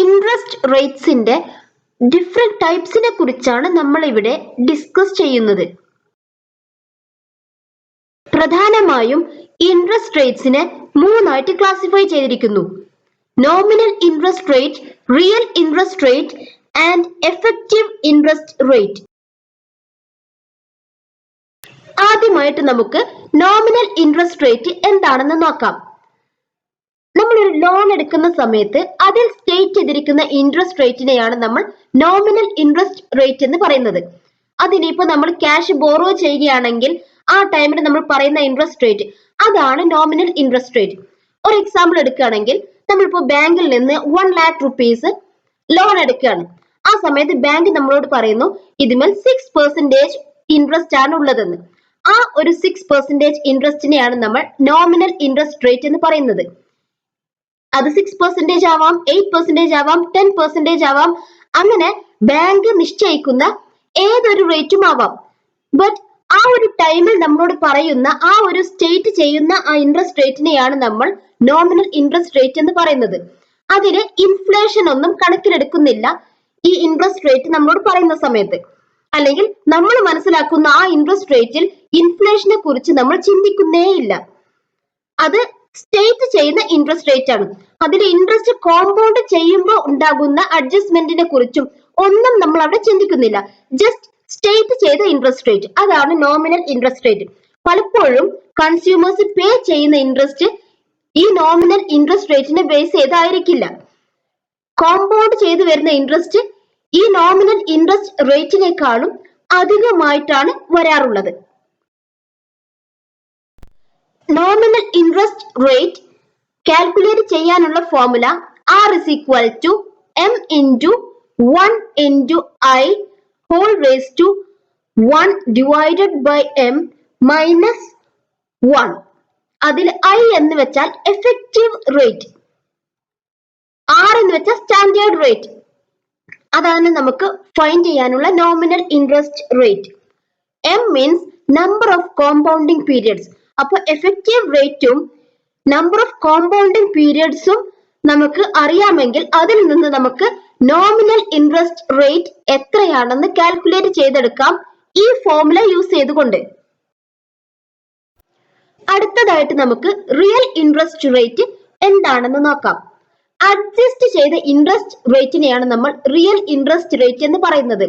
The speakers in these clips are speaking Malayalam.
ഇൻട്രസ്റ്റ് റേറ്റ്സിന്റെ ഡിഫറെന്റ് ടൈപ്സിനെ കുറിച്ചാണ് നമ്മൾ ഇവിടെ ഡിസ്കസ് ചെയ്യുന്നത്. പ്രധാനമായും ഇൻട്രസ്റ്റ് റേറ്റ്സിനെ മൂന്നായിട്ട് ക്ലാസിഫൈ ചെയ്തിരിക്കുന്നു: nominal interest rate, real interest rate and effective interest rate. ആദ്യമായിട്ട് നമുക്ക് നോമിനൽ ഇൻട്രസ്റ്റ് റേറ്റ് എന്താണെന്ന് നോക്കാം. നമ്മളൊരു ലോൺ എടുക്കുന്ന സമയത്ത് അതിൽ സ്റ്റേറ്റ് ചെയ്തിരിക്കുന്ന ഇൻട്രസ്റ്റ് റേറ്റിനെയാണ് നമ്മൾ നോമിനൽ ഇൻട്രസ്റ്റ് റേറ്റ് എന്ന് പറയുന്നത്. അതിനിപ്പോ നമ്മൾ ക്യാഷ് ബോറോ ചെയ്യുകയാണെങ്കിൽ ആ ടൈമിൽ നമ്മൾ പറയുന്ന ഇൻട്രസ്റ്റ് റേറ്റ്, അതാണ് നോമിനൽ ഇൻട്രസ്റ്റ് റേറ്റ്. ഒരു എക്സാമ്പിൾ എടുക്കുകയാണെങ്കിൽ നമ്മളിപ്പോ ബാങ്കിൽ നിന്ന് 1,00,000 rupees ലോൺ എടുക്കുകയാണ്. ആ സമയത്ത് ബാങ്ക് നമ്മളോട് പറയുന്നു ഇതിന്മേൽ 6% ഇൻട്രസ്റ്റ് ആണ് ഉള്ളതെന്ന്. ആ ഒരു 6% ഇൻട്രസ്റ്റിനെയാണ് നമ്മൾ നോമിനൽ ഇൻട്രസ്റ്റ് റേറ്റ് എന്ന് പറയുന്നത്. അത് 6% ആവാം, 8% ആവാം, 10% ആവാം. അങ്ങനെ ബാങ്ക് നിശ്ചയിക്കുന്ന ഏതൊരു റേറ്റും ആവാം. ബട്ട് ആ ഒരു ടൈമിൽ നമ്മളോട് പറയുന്ന ആ ഒരു സ്റ്റേറ്റ് ചെയ്യുന്ന ആ ഇൻട്രസ്റ്റ് റേറ്റിനെയാണ് നമ്മൾ നോമിനൽ ഇൻട്രസ്റ്റ് റേറ്റ് എന്ന് പറയുന്നത്. അതിന് ഇൻഫ്ലേഷൻ ഒന്നും കണക്കിലെടുക്കുന്നില്ല ഈ ഇൻട്രസ്റ്റ് റേറ്റ് നമ്മളോട് പറയുന്ന സമയത്ത്. അല്ലെങ്കിൽ നമ്മൾ മനസ്സിലാക്കുന്ന ആ ഇൻട്രസ്റ്റ് റേറ്റിൽ ഇൻഫ്ലേഷനെ കുറിച്ച് നമ്മൾ ചിന്തിക്കുന്നേയില്ല. അത് സ്റ്റേറ്റ് ചെയ്യുന്ന ഇൻട്രസ്റ്റ് റേറ്റ് ആണ്. അതിൽ ഇൻട്രസ്റ്റ് കോമ്പൗണ്ട് ചെയ്യുമ്പോൾ ഉണ്ടാകുന്ന അഡ്ജസ്റ്റ്മെന്റിനെ കുറിച്ചും ഒന്നും നമ്മൾ അവിടെ ചിന്തിക്കുന്നില്ല. ജസ്റ്റ് സ്റ്റേറ്റ് ചെയ്ത ഇൻട്രസ്റ്റ് റേറ്റ്, അതാണ് നോമിനൽ ഇൻട്രസ്റ്റ് റേറ്റ്. പലപ്പോഴും കൺസ്യൂമേഴ്സ് പേ ചെയ്യുന്ന ഇൻട്രസ്റ്റ് ഈ നോമിനൽ ഇൻട്രസ്റ്റ് റേറ്റിനെ ബേസ് ചെയ്തായിരിക്കില്ല. കോമ്പൗണ്ട് ചെയ്ത് വരുന്ന ഇൻട്രസ്റ്റ് ഈ നോമിനൽ ഇൻട്രസ്റ്റ് റേറ്റിനേക്കാളും അധികമായിട്ടാണ് വരാറുള്ളത്. നോമിനൽ ഇൻട്രസ്റ്റ് റേറ്റ് കാൽക്കുലേറ്റ് ചെയ്യാനുള്ള formula R is equal to M into 1 into I whole raised to 1 divided by M minus 1. അതിൽ I എന്ന് വെച്ചാൽ എഫക്റ്റീവ് റേറ്റ്, R എന്ന് വെച്ചാൽ സ്റ്റാൻഡേർഡ് റേറ്റ്. അതാണ് നമുക്ക് ഫൈൻഡ് ചെയ്യാനുള്ള nominal interest rate. M means number of compounding periods. അപ്പോൾ എഫക്റ്റീവ് റേറ്റും നമ്പർ ഓഫ് കോമ്പൗണ്ടിങ് പീരിയഡ്സും നമുക്ക് അറിയാമെങ്കിൽ അതിൽ നിന്ന് നമുക്ക് നോമിനൽ ഇൻട്രസ്റ്റ് റേറ്റ് എത്രയാണെന്ന് കാൽക്കുലേറ്റ് ചെയ്തെടുക്കാം ഈ ഫോർമുല യൂസ് ചെയ്തുകൊണ്ട്. അടുത്തതായിട്ട് നമുക്ക് റിയൽ ഇൻട്രസ്റ്റ് റേറ്റ് എന്താണെന്ന് നോക്കാം. അഡ്ജസ്റ്റ് ചെയ്ത ഇൻട്രസ്റ്റ് റേറ്റിനെയാണ് നമ്മൾ റിയൽ ഇൻട്രസ്റ്റ് റേറ്റ് എന്ന് പറയുന്നത്.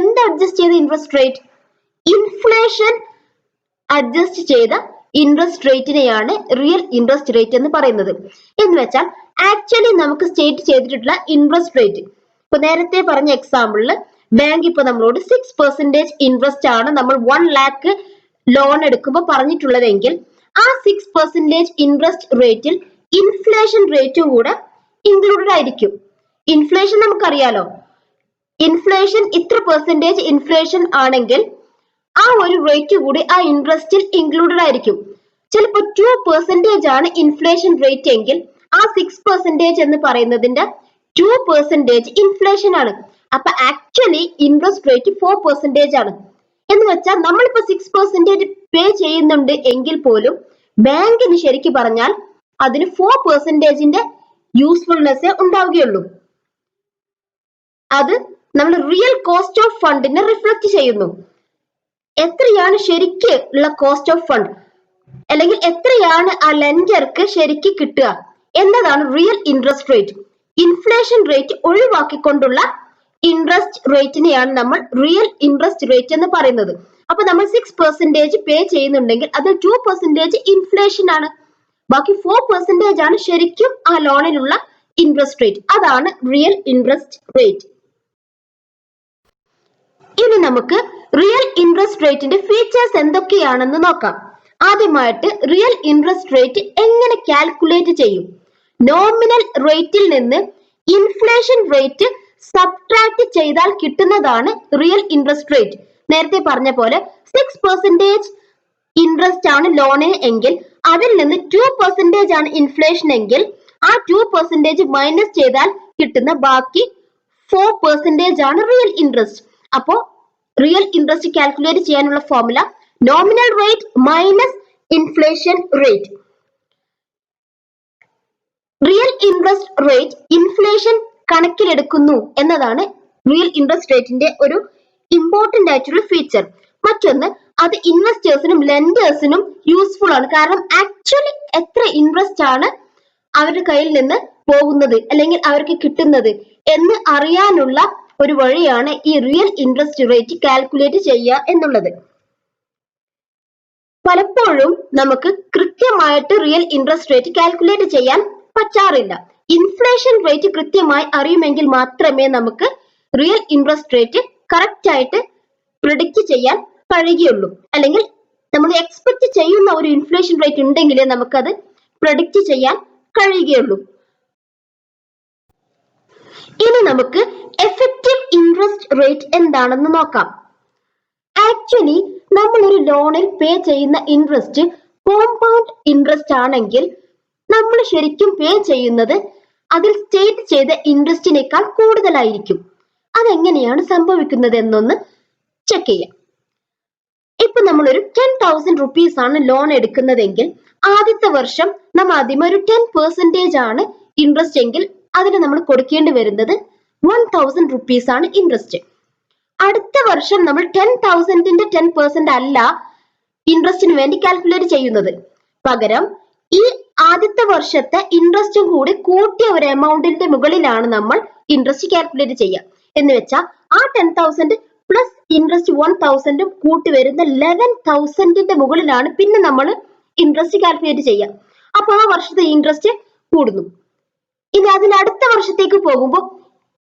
എന്ത് അഡ്ജസ്റ്റ് ചെയ്ത ഇൻട്രസ്റ്റ് റേറ്റ്? ഇൻഫ്ലേഷൻ അഡ്ജസ്റ്റ് ചെയ്ത ഇൻട്രസ്റ്റ് റേറ്റിനെയാണ് റിയൽ ഇൻട്രസ്റ്റ് റേറ്റ് എന്ന് പറയുന്നത്. എന്ന് വെച്ചാൽ ആക്ച്വലി നമുക്ക് സ്റ്റേറ്റ് ചെയ്തിട്ടുള്ള ഇൻട്രസ്റ്റ് റേറ്റ്, ഇപ്പൊ നേരത്തെ പറഞ്ഞ എക്സാമ്പിളില് ബാങ്ക് ഇപ്പൊ നമ്മളോട് 6% ഇൻട്രസ്റ്റ് ആണ് നമ്മൾ 1,00,000 ലോൺ എടുക്കുമ്പോൾ പറഞ്ഞിട്ടുള്ളതെങ്കിൽ ആ 6% ഇൻട്രസ്റ്റ് റേറ്റിൽ ഇൻഫ്ലേഷൻ റേറ്റും കൂടെ ഇൻക്ലൂഡഡ് ആയിരിക്കും. ഇൻഫ്ലേഷൻ നമുക്കറിയാലോ, ഇൻഫ്ലേഷൻ ഇത്ര പെർസെന്റേജ് ഇൻഫ്ലേഷൻ ആണെങ്കിൽ ആ ഒരു റേറ്റ് കൂടി ആ ഇൻട്രസ്റ്റിൽ ഇൻക്ലൂഡഡ് ആയിരിക്കും. ചിലപ്പോൾ 2% ആണ് ഇൻഫ്ലേഷൻ റേറ്റ് എങ്കിൽ ആ 6% എന്ന് പറയുന്നതിന്റെ 2% ഇൻഫ്ലേഷൻ ആണ്. അപ്പൊ ആക്ച്വലി ഇൻട്രസ്റ്റ് റേറ്റ് 4% ആണ്. എന്ന് വെച്ചാൽ നമ്മളിപ്പോ 6% പേ ചെയ്യുന്നുണ്ട് എങ്കിൽ പോലും ബാങ്കിന് ശരിക്കും പറഞ്ഞാൽ അതിന് 4%ന്റെ യൂസ്ഫുൾനെസ് ഉണ്ടാവുകയുള്ളൂ. അത് നമ്മൾ റിയൽ കോസ്റ്റ് ഓഫ് ഫണ്ടിനെ റിഫ്ലക്ട് ചെയ്യുന്നു. എത്രയാണ് ശരിക്ക് ഉള്ള കോസ്റ്റ് ഓഫ് ഫണ്ട്, അല്ലെങ്കിൽ എത്രയാണ് ആ ലെൻഡർക്ക് ശരിക്ക് കിട്ടുക എന്നതാണ് real interest rate. Inflation rate ഒഴിവാക്കിക്കൊണ്ടുള്ള ഇൻട്രസ്റ്റ് റേറ്റിനെയാണ് നമ്മൾ റിയൽ ഇൻട്രസ്റ്റ് റേറ്റ് എന്ന് പറയുന്നത്. അപ്പൊ നമ്മൾ 6% പേ ചെയ്യുന്നുണ്ടെങ്കിൽ അത് 2% ഇൻഫ്ലേഷൻ ആണ്. ബാക്കി 4% ആണ് ശരിക്കും ആ ലോണിലുള്ള ഇൻട്രസ്റ്റ് റേറ്റ്. അതാണ് റിയൽ ഇൻട്രസ്റ്റ് റേറ്റ്. ഇനി നമുക്ക് റിയൽ ഇൻട്രസ്റ്റ് റേറ്റിന്റെ ഫീച്ചേഴ്സ് എന്തൊക്കെയാണെന്ന് നോക്കാം. ആദ്യമായിട്ട് റിയൽ ഇൻട്രസ്റ്റ് റേറ്റ് എങ്ങനെ കാൽക്കുലേറ്റ് ചെയ്യും? നോമിനൽ റേറ്റിൽ നിന്ന് ഇൻഫ്ലേഷൻ റേറ്റ് സബ്ട്രാക്ട് ചെയ്താൽ കിട്ടുന്നതാണ് റിയൽ ഇൻട്രസ്റ്റ് റേറ്റ്. നേരത്തെ പറഞ്ഞ പോലെ 6% ഇൻട്രസ്റ്റ് ആണ് ലോണിന് എങ്കിൽ അതിൽ നിന്ന് 2% ആണ് ഇൻഫ്ലേഷൻ എങ്കിൽ ആ 2% മൈനസ് ചെയ്താൽ കിട്ടുന്ന ബാക്കി 4% ആണ് റിയൽ ഇൻട്രസ്റ്റ്. അപ്പോ റിയൽ ഇൻട്രസ്റ്റ് കാൽക്കുലേറ്റ് ചെയ്യാനുള്ള formula nominal rate minus inflation rate. Real interest rate inflation കണക്കിലെടുക്കുന്നു എന്നതാണ് റിയൽ ഇൻട്രസ്റ്റ് റേറ്റിന്റെ ഒരു ഇമ്പോർട്ടന്റ് ആയിട്ടുള്ള ഫീച്ചർ. മറ്റൊന്ന്, അത് ഇൻവെസ്റ്റേഴ്സിനും ലെൻഡേഴ്സിനും യൂസ്ഫുൾ ആണ്. കാരണം ആക്ച്വലി എത്ര ഇൻട്രസ്റ്റ് ആണ് അവരുടെ കയ്യിൽ നിന്ന് പോകുന്നത് അല്ലെങ്കിൽ അവർക്ക് കിട്ടുന്നത് എന്ന് അറിയാനുള്ള ഒരു വഴിയാണ് ഈ റിയൽ ഇൻട്രസ്റ്റ് റേറ്റ് കാൽക്കുലേറ്റ് ചെയ്യുക എന്നുള്ളത്. പലപ്പോഴും നമുക്ക് കൃത്യമായിട്ട് റിയൽ ഇൻട്രസ്റ്റ് റേറ്റ് കാൽക്കുലേറ്റ് ചെയ്യാൻ പറ്റാറില്ല. ഇൻഫ്ലേഷൻ റേറ്റ് കൃത്യമായി അറിയുമെങ്കിൽ മാത്രമേ നമുക്ക് റിയൽ ഇൻട്രസ്റ്റ് റേറ്റ് കറക്റ്റ് ആയിട്ട് പ്രിഡിക്റ്റ് ചെയ്യാൻ കഴിയുകയുള്ളൂ. അല്ലെങ്കിൽ നമ്മൾ എക്സ്പെക്ട് ചെയ്യുന്ന ഒരു ഇൻഫ്ലേഷൻ റേറ്റ് ഉണ്ടെങ്കിലേ നമുക്കത് പ്രിഡിക്റ്റ് ചെയ്യാൻ കഴിയുകയുള്ളൂ. ഇനി നമുക്ക് എഫക്റ്റീവ് ഇൻട്രസ്റ്റ് റേറ്റ് എന്താണെന്ന് നോക്കാം. ആക്ച്വലി നമ്മൾ ഒരു ലോണിൽ പേ ചെയ്യുന്ന ഇൻട്രസ്റ്റ് കോമ്പൗണ്ട് ഇൻട്രസ്റ്റ് ആണെങ്കിൽ നമ്മൾ ശരിക്കും പേ ചെയ്യുന്നത് അതിൽ സ്റ്റേറ്റ് ചെയ്ത ഇൻട്രസ്റ്റിനേക്കാൾ കൂടുതലായിരിക്കും. അതെങ്ങനെയാണ് സംഭവിക്കുന്നത് എന്നൊന്ന് ചെക്ക് ചെയ്യാം. ഇപ്പൊ നമ്മളൊരു 10,000 rupees ആണ് ലോൺ എടുക്കുന്നതെങ്കിൽ ആദ്യത്തെ വർഷം നമ്മൾ ആദ്യം ഒരു 10% ആണ് ഇൻട്രസ്റ്റ് എങ്കിൽ അതിന് നമ്മൾ കൊടുക്കേണ്ടി വരുന്നത് 1,000 rupees ആണ് ഇൻട്രസ്റ്റ്. അടുത്ത വർഷം നമ്മൾ 10,000ന്റെ 10% അല്ല ഇൻട്രസ്റ്റിന് വേണ്ടി കാൽക്കുലേറ്റ് ചെയ്യുന്നത്. പകരം ഈ ആദ്യത്തെ വർഷത്തെ ഇൻട്രസ്റ്റും കൂടി കൂട്ടിയ ഒരു എമൗണ്ടിന്റെ മുകളിലാണ് നമ്മൾ ഇൻട്രസ്റ്റ് കാൽക്കുലേറ്റ് ചെയ്യുക. എന്ന് വെച്ചാൽ ആ 10,000 പ്ലസ് ഇൻട്രസ്റ്റ് 1,000 കൂട്ടി വരുന്ന 11,000ന്റെ മുകളിലാണ് പിന്നെ നമ്മൾ ഇൻട്രസ്റ്റ് കാൽക്കുലേറ്റ് ചെയ്യുക. അപ്പൊ ആ വർഷത്തെ ഇൻട്രസ്റ്റ് കൂടുന്നു. ഇനി അതിന് അടുത്ത വർഷത്തേക്ക് പോകുമ്പോൾ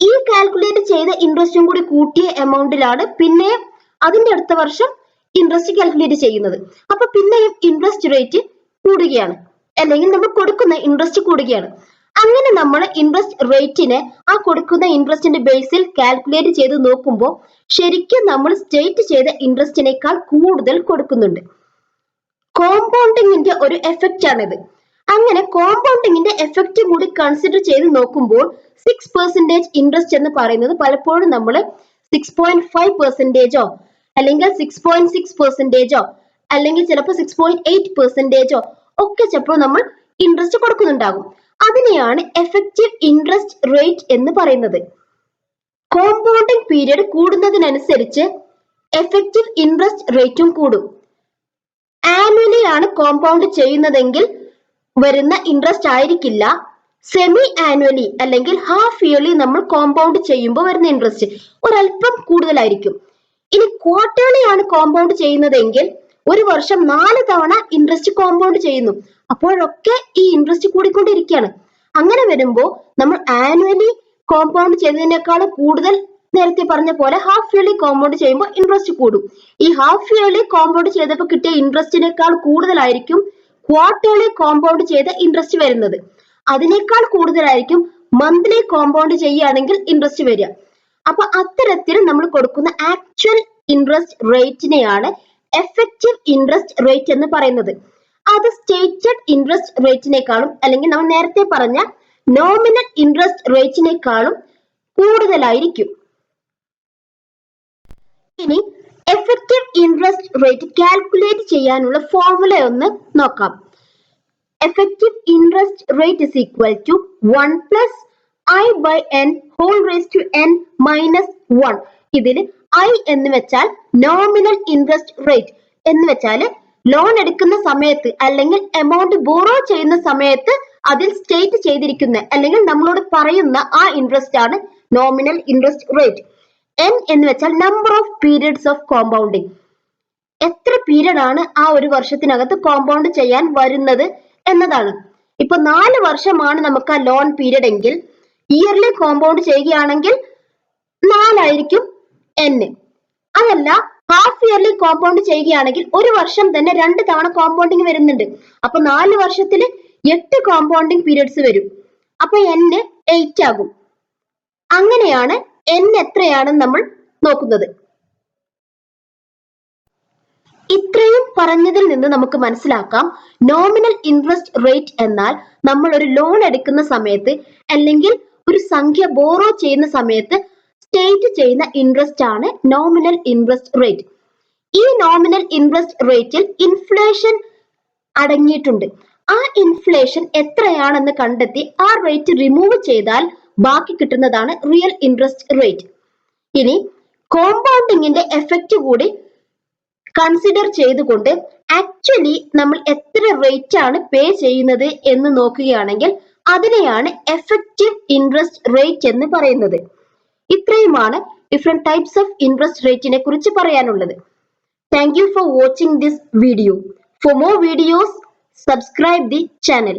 ഈ കാൽക്കുലേറ്റ് ചെയ്ത ഇൻട്രസ്റ്റും കൂടി കൂട്ടിയ എമൗണ്ടിലാണ് പിന്നെ അതിന്റെ അടുത്ത വർഷം ഇൻട്രസ്റ്റ് കാൽക്കുലേറ്റ് ചെയ്യുന്നത്. അപ്പൊ പിന്നെയും ഇൻട്രസ്റ്റ് റേറ്റ് കൂടുകയാണ്, അല്ലെങ്കിൽ നമ്മൾ കൊടുക്കുന്ന ഇൻട്രസ്റ്റ് കൂടുകയാണ്. അങ്ങനെ നമ്മൾ ഇൻട്രസ്റ്റ് റേറ്റിനെ ആ കൊടുക്കുന്ന ഇൻട്രസ്റ്റിന്റെ ബേസിൽ കാൽക്കുലേറ്റ് ചെയ്ത് നോക്കുമ്പോൾ ശരിക്കും നമ്മൾ സ്റ്റേറ്റ് ചെയ്ത ഇൻട്രസ്റ്റിനേക്കാൾ കൂടുതൽ കൊടുക്കുന്നുണ്ട്. കോമ്പൗണ്ടിങ്ങിന്റെ ഒരു എഫക്റ്റ് ആണിത്. അങ്ങനെ കോമ്പൗണ്ടിങ്ങിന്റെ എഫക്റ്റ് കൂടി കൺസിഡർ ചെയ്ത് നോക്കുമ്പോൾ 6% ഇൻട്രസ്റ്റ് എന്ന് പറയുന്നത് പലപ്പോഴും നമ്മൾ 6.5%ഓ അല്ലെങ്കിൽ 6.6%ഓ അല്ലെങ്കിൽ ചിലപ്പോൾ 6.8%ഓ ഒക്കെ ചിലപ്പോൾ നമ്മൾ ഇൻട്രസ്റ്റ് കൊടുക്കുന്നുണ്ടാകും. അതിനെയാണ് എഫക്റ്റീവ് ഇൻട്രസ്റ്റ് റേറ്റ് എന്ന് പറയുന്നത്. കോമ്പൗണ്ടിങ് പീരിയഡ് കൂടുന്നതിനനുസരിച്ച് എഫക്റ്റീവ് ഇൻട്രസ്റ്റ് റേറ്റും കൂടും. ആനുവലി ആണ് കോമ്പൗണ്ട് ചെയ്യുന്നതെങ്കിൽ വരുന്ന ഇൻട്രസ്റ്റ് ആയിരിക്കില്ല സെമി ആനുവലി അല്ലെങ്കിൽ ഹാഫ് ഇയർലി നമ്മൾ കോമ്പൗണ്ട് ചെയ്യുമ്പോൾ വരുന്ന ഇൻട്രസ്റ്റ് ഒരല്പം കൂടുതലായിരിക്കും. ഇനി ക്വാർട്ടേർലി ആണ് കോമ്പൗണ്ട് ചെയ്യുന്നതെങ്കിൽ ഒരു വർഷം 4 തവണ ഇൻട്രസ്റ്റ് കോമ്പൗണ്ട് ചെയ്യുന്നു. അപ്പോഴൊക്കെ ഈ ഇൻട്രസ്റ്റ് കൂടിക്കൊണ്ടിരിക്കുകയാണ്. അങ്ങനെ വരുമ്പോൾ നമ്മൾ ആനുവലി കോമ്പൗണ്ട് ചെയ്തതിനേക്കാൾ കൂടുതൽ നേരത്തെ പറഞ്ഞ പോലെ ഹാഫ് ഇയർലി കോമ്പൗണ്ട് ചെയ്യുമ്പോൾ ഇൻട്രസ്റ്റ് കൂടും. ഈ ഹാഫ് ഇയർലി കോമ്പൗണ്ട് ചെയ്തപ്പോൾ കിട്ടിയ ഇൻട്രസ്റ്റിനേക്കാൾ കൂടുതലായിരിക്കും ക്വാർട്ടേർലി കോമ്പൗണ്ട് ചെയ്ത ഇൻട്രസ്റ്റ് വരുന്നത്. അതിനേക്കാൾ കൂടുതലായിരിക്കും മന്ത്ലി കോമ്പൗണ്ട് ചെയ്യുകയാണെങ്കിൽ ഇൻട്രസ്റ്റ് വരിക. അപ്പൊ അത്തരത്തിൽ നമ്മൾ കൊടുക്കുന്ന ആക്ച്വൽ ഇൻട്രസ്റ്റ് റേറ്റിനെയാണ് എഫക്റ്റീവ് ഇൻട്രസ്റ്റ് റേറ്റ് എന്ന് പറയുന്നത്. അത് സ്റ്റേറ്റഡ് ഇൻട്രസ്റ്റ് റേറ്റിനേക്കാളും അല്ലെങ്കിൽ നമ്മൾ നേരത്തെ പറഞ്ഞ നോമിനൽ ഇൻട്രസ്റ്റ് റേറ്റിനേക്കാളും കൂടുതലായിരിക്കും. ഇനി എഫക്റ്റീവ് ഇൻട്രസ്റ്റ് റേറ്റ് കാൽക്കുലേറ്റ് ചെയ്യാനുള്ള ഫോർമുല ഒന്ന് നോക്കാം. Effective interest rate is equal to 1 plus I by n whole raised to n minus 1. ഇതിൽ I എന്ന് വെച്ചാൽ നോമിനൽ ഇൻട്രസ്റ്റ് റേറ്റ് എന്ന് വെച്ചാൽ ലോൺ എടുക്കുന്ന സമയത്ത് അല്ലെങ്കിൽ എമൗണ്ട് ബോറോ ചെയ്യുന്ന സമയത്ത് അതിൽ സ്റ്റേറ്റ് ചെയ്തിരിക്കുന്ന അല്ലെങ്കിൽ നമ്മളോട് പറയുന്ന ആ ഇൻട്രസ്റ്റ് ആണ് നോമിനൽ ഇൻട്രസ്റ്റ് റേറ്റ്. n എന്ന് വെച്ചാൽ number of periods of compounding. എത്ര പീരിയഡ് ആണ് ആ ഒരു വർഷത്തിനകത്ത് കോമ്പൗണ്ട് ചെയ്യാൻ വരുന്നത് എന്നതാണ്. ഇപ്പൊ 4 വർഷമാണ് നമുക്ക് ആ ലോൺ പീരിയഡ് എങ്കിൽ ഇയർലി കോമ്പൗണ്ട് ചെയ്യുകയാണെങ്കിൽ 4 ആയിരിക്കും n. അതല്ല ഹാഫ് ഇയർലി കോമ്പൗണ്ട് ചെയ്യുകയാണെങ്കിൽ ഒരു വർഷം തന്നെ 2 തവണ കോമ്പൗണ്ടിങ് വരുന്നുണ്ട്. അപ്പൊ 4 വർഷത്തിൽ 8 കോമ്പൗണ്ടിങ് പീരിയഡ്സ് വരും. അപ്പൊ n 8 ആകും. അങ്ങനെയാണ് n എത്രയാണെന്ന് നമ്മൾ നോക്കുന്നത്. ഇത്രയും പറഞ്ഞതിൽ നിന്ന് നമുക്ക് മനസ്സിലാക്കാം നോമിനൽ ഇൻട്രസ്റ്റ് റേറ്റ് എന്നാൽ നമ്മൾ ഒരു ലോൺ എടുക്കുന്ന സമയത്ത് അല്ലെങ്കിൽ ഒരു സംഖ്യ ബോറോ ചെയ്യുന്ന സമയത്ത് സ്റ്റേറ്റ് ചെയ്യുന്ന ഇൻട്രസ്റ്റ് ആണ് നോമിനൽ ഇൻട്രസ്റ്റ് റേറ്റ്. ഈ നോമിനൽ ഇൻട്രസ്റ്റ് റേറ്റിൽ ഇൻഫ്ലേഷൻ അടങ്ങിയിട്ടുണ്ട്. ആ ഇൻഫ്ലേഷൻ എത്രയാണെന്ന് കണ്ടെത്തി ആ റേറ്റ് റിമൂവ് ചെയ്താൽ ബാക്കി കിട്ടുന്നതാണ് റിയൽ ഇൻട്രസ്റ്റ് റേറ്റ്. ഇനി കോമ്പൗണ്ടിങ്ങിന്റെ എഫക്റ്റ് കൂടി കൺസിഡർ ചെയ്തുകൊണ്ട് ആക്ച്വലി നമ്മൾ എത്ര റേറ്റ് ആണ് പേ ചെയ്യുന്നത് എന്ന് നോക്കുകയാണെങ്കിൽ അതിനെയാണ് എഫക്റ്റീവ് ഇൻട്രസ്റ്റ് റേറ്റ് എന്ന് പറയുന്നത്. ഇത്രയുമാണ് ഡിഫറെന്റ് ടൈപ്സ് ഓഫ് ഇൻട്രസ്റ്റ് റേറ്റിനെ കുറിച്ച് പറയാനുള്ളത്. Thank you for watching this video. For more videos, subscribe the channel.